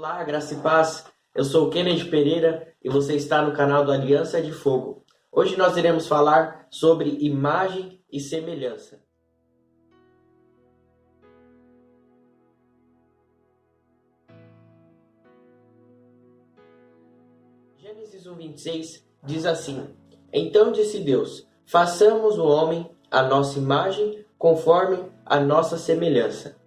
Olá, graça e paz. Eu sou o Kennedy Pereira e você está no canal do Aliança de Fogo. Hoje nós iremos falar sobre imagem e semelhança. Gênesis 1:26 diz assim: Então disse Deus, façamos o homem à nossa imagem, conforme a nossa semelhança.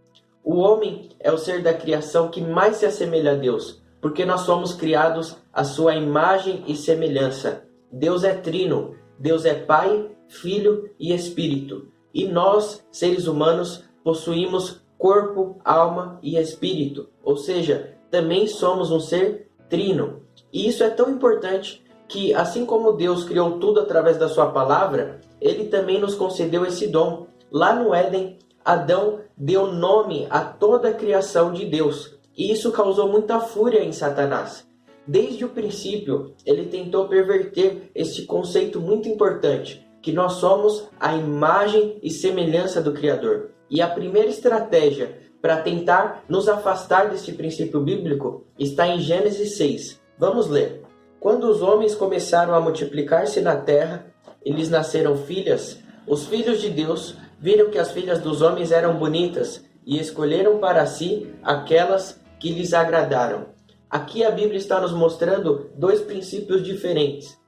O homem é o ser da criação que mais se assemelha a Deus, porque nós somos criados à sua imagem e semelhança. Deus é trino, Deus é Pai, Filho e Espírito. E nós, seres humanos, possuímos corpo, alma e espírito, ou seja, também somos um ser trino. E isso é tão importante que, assim como Deus criou tudo através da sua palavra, Ele também nos concedeu esse dom. Lá no Éden, Adão deu nome a toda a criação de Deus, e isso causou muita fúria em Satanás. Desde o princípio, ele tentou perverter este conceito muito importante, que nós somos a imagem e semelhança do Criador. E a primeira estratégia para tentar nos afastar deste princípio bíblico está em Gênesis 6. Vamos ler. Quando os homens começaram a multiplicar-se na terra, e lhes nasceram filhas, os filhos de Deus viram que as filhas dos homens eram bonitas e escolheram para si aquelas que lhes agradaram. Aqui a Bíblia está nos mostrando dois princípios diferentes.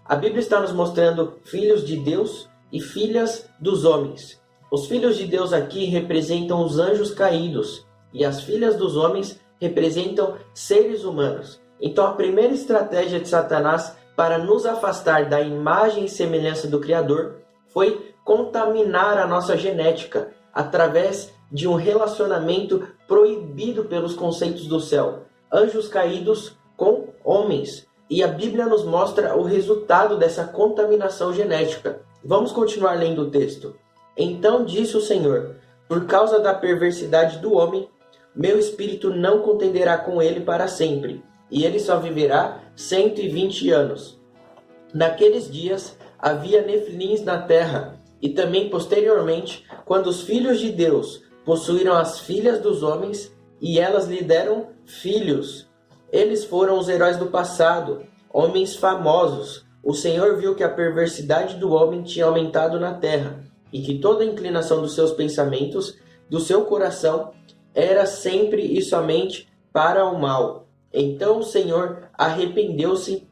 A Bíblia está nos mostrando filhos de Deus e filhas dos homens. Os filhos de Deus aqui representam os anjos caídos e as filhas dos homens representam seres humanos. Então a primeira estratégia de Satanás para nos afastar da imagem e semelhança do Criador foi contaminar a nossa genética através de um relacionamento proibido pelos conceitos do céu. Anjos caídos com homens. E a Bíblia nos mostra o resultado dessa contaminação genética. Vamos continuar lendo o texto. Então disse o Senhor, por causa da perversidade do homem, meu espírito não contenderá com ele para sempre, e ele só viverá 120 anos. Naqueles dias havia nefilins na terra, e também posteriormente, quando os filhos de Deus possuíram as filhas dos homens, e elas lhe deram filhos. Eles foram os heróis do passado, homens famosos. O Senhor viu que a perversidade do homem tinha aumentado na terra, e que toda a inclinação dos seus pensamentos, do seu coração, era sempre e somente para o mal. Então o Senhor arrependeu-se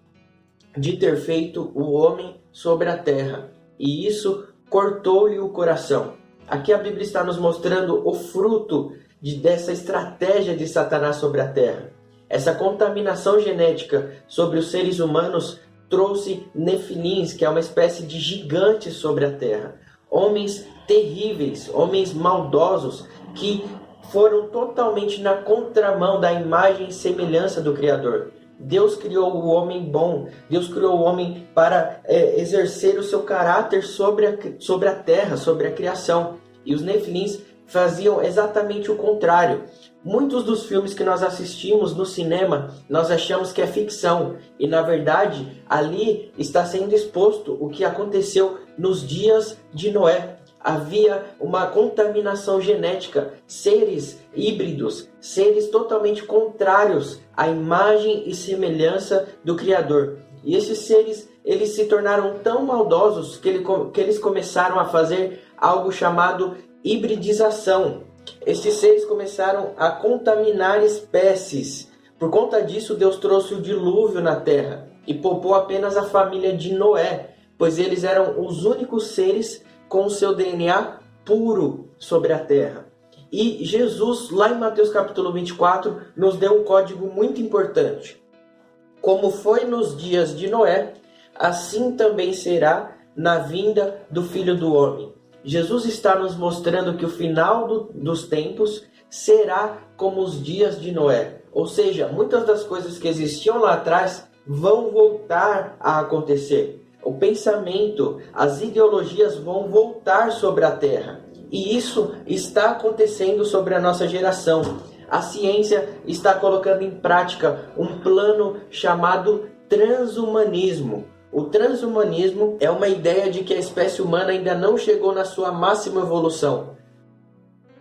de ter feito o homem sobre a terra, e isso cortou-lhe o coração. Aqui a Bíblia está nos mostrando o fruto dessa estratégia de Satanás sobre a terra. Essa contaminação genética sobre os seres humanos trouxe nefilins, que é uma espécie de gigantes sobre a terra. Homens terríveis, homens maldosos, que foram totalmente na contramão da imagem e semelhança do Criador. Deus criou o homem bom, Deus criou o homem para exercer o seu caráter sobre a terra, sobre a criação. E os nefilins faziam exatamente o contrário. Muitos dos filmes que nós assistimos no cinema, nós achamos que é ficção. E na verdade, ali está sendo exposto o que aconteceu nos dias de Noé. Havia uma contaminação genética, seres híbridos, seres totalmente contrários à imagem e semelhança do Criador. E esses seres, eles se tornaram tão maldosos que eles começaram a fazer algo chamado hibridização. Esses seres começaram a contaminar espécies. Por conta disso, Deus trouxe o dilúvio na terra e poupou apenas a família de Noé, pois eles eram os únicos seres com o seu DNA puro sobre a terra. E Jesus, lá em Mateus capítulo 24, nos deu um código muito importante. Como foi nos dias de Noé, assim também será na vinda do Filho do Homem. Jesus está nos mostrando que o final dos tempos será como os dias de Noé. Ou seja, muitas das coisas que existiam lá atrás vão voltar a acontecer. O pensamento, as ideologias vão voltar sobre a Terra. E isso está acontecendo sobre a nossa geração. A ciência está colocando em prática um plano chamado transhumanismo. O transhumanismo é uma ideia de que a espécie humana ainda não chegou na sua máxima evolução.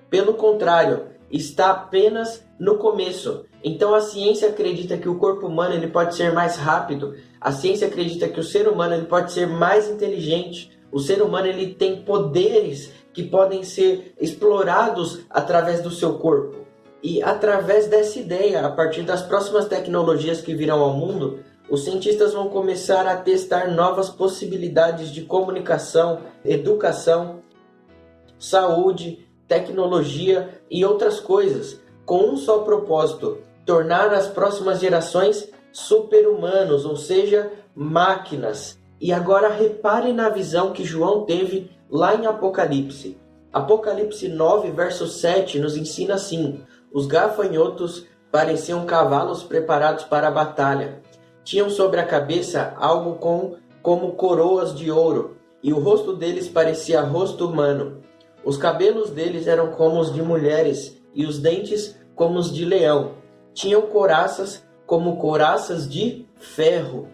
Pelo contrário, está apenas no começo. Então a ciência acredita que o corpo humano ele pode ser mais rápido, a ciência acredita que o ser humano ele pode ser mais inteligente, o ser humano ele tem poderes que podem ser explorados através do seu corpo. E através dessa ideia, a partir das próximas tecnologias que virão ao mundo, os cientistas vão começar a testar novas possibilidades de comunicação, educação, saúde, tecnologia e outras coisas, com um só propósito: tornar as próximas gerações super-humanos, ou seja, máquinas. E agora repare na visão que João teve lá em Apocalipse. Apocalipse 9, verso 7 nos ensina assim: os gafanhotos pareciam cavalos preparados para a batalha. Tinham sobre a cabeça algo como coroas de ouro, e o rosto deles parecia rosto humano. Os cabelos deles eram como os de mulheres, e os dentes como os de leão. Tinham couraças como couraças de ferro.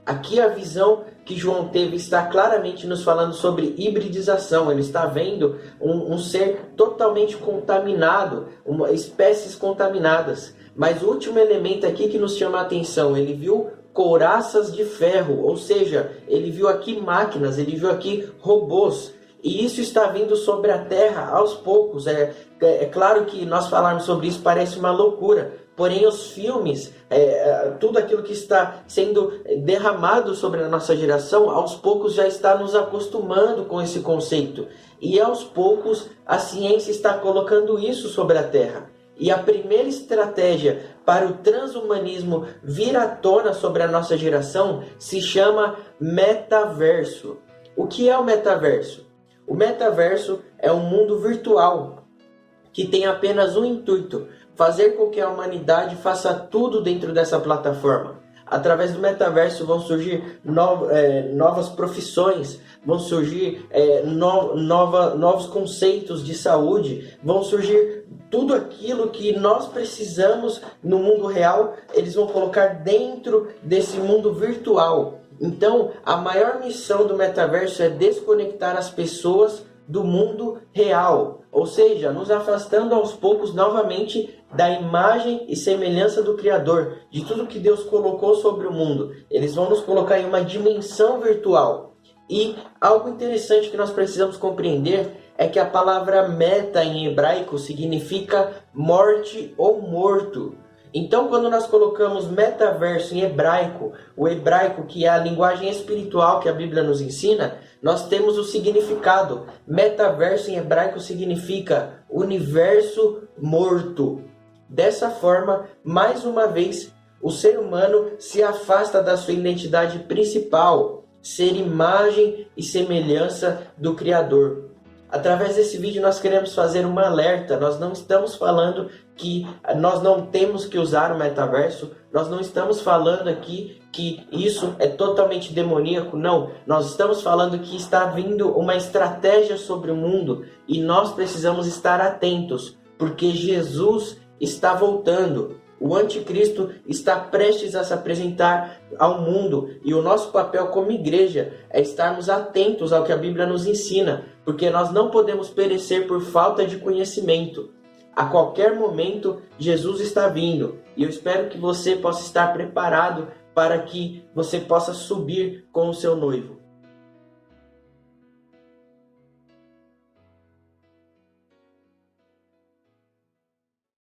Aqui a visão que João teve está claramente nos falando sobre hibridização. Ele está vendo um ser totalmente contaminado, espécies contaminadas. Mas o último elemento aqui que nos chama a atenção, ele viu couraças de ferro, ou seja, ele viu aqui máquinas, ele viu aqui robôs. E isso está vindo sobre a Terra aos poucos. É claro que nós falarmos sobre isso parece uma loucura, porém os filmes, tudo aquilo que está sendo derramado sobre a nossa geração, aos poucos já está nos acostumando com esse conceito. E aos poucos a ciência está colocando isso sobre a Terra. E a primeira estratégia para o transhumanismo vir à tona sobre a nossa geração se chama metaverso. O que é o metaverso? O metaverso é um mundo virtual que tem apenas um intuito: fazer com que a humanidade faça tudo dentro dessa plataforma. Através do metaverso vão surgir novas profissões, vão surgir novos conceitos de saúde, vão surgir tudo aquilo que nós precisamos no mundo real, eles vão colocar dentro desse mundo virtual. Então, a maior missão do metaverso é desconectar as pessoas do mundo real, ou seja, nos afastando aos poucos novamente da imagem e semelhança do Criador, de tudo que Deus colocou sobre o mundo. Eles vão nos colocar em uma dimensão virtual. E algo interessante que nós precisamos compreender é que a palavra meta em hebraico significa morte ou morto. Então, quando nós colocamos metaverso em hebraico, o hebraico que é a linguagem espiritual que a Bíblia nos ensina, nós temos o significado. Metaverso em hebraico significa universo morto. Dessa forma, mais uma vez, o ser humano se afasta da sua identidade principal, ser imagem e semelhança do Criador. Através desse vídeo nós queremos fazer um alerta. Nós não estamos falando que nós não temos que usar o metaverso. Nós não estamos falando aqui que isso é totalmente demoníaco. Não, nós estamos falando que está vindo uma estratégia sobre o mundo e nós precisamos estar atentos, porque Jesus está voltando. O anticristo está prestes a se apresentar ao mundo e o nosso papel como igreja é estarmos atentos ao que a Bíblia nos ensina, porque nós não podemos perecer por falta de conhecimento. A qualquer momento Jesus está vindo e eu espero que você possa estar preparado para que você possa subir com o seu noivo.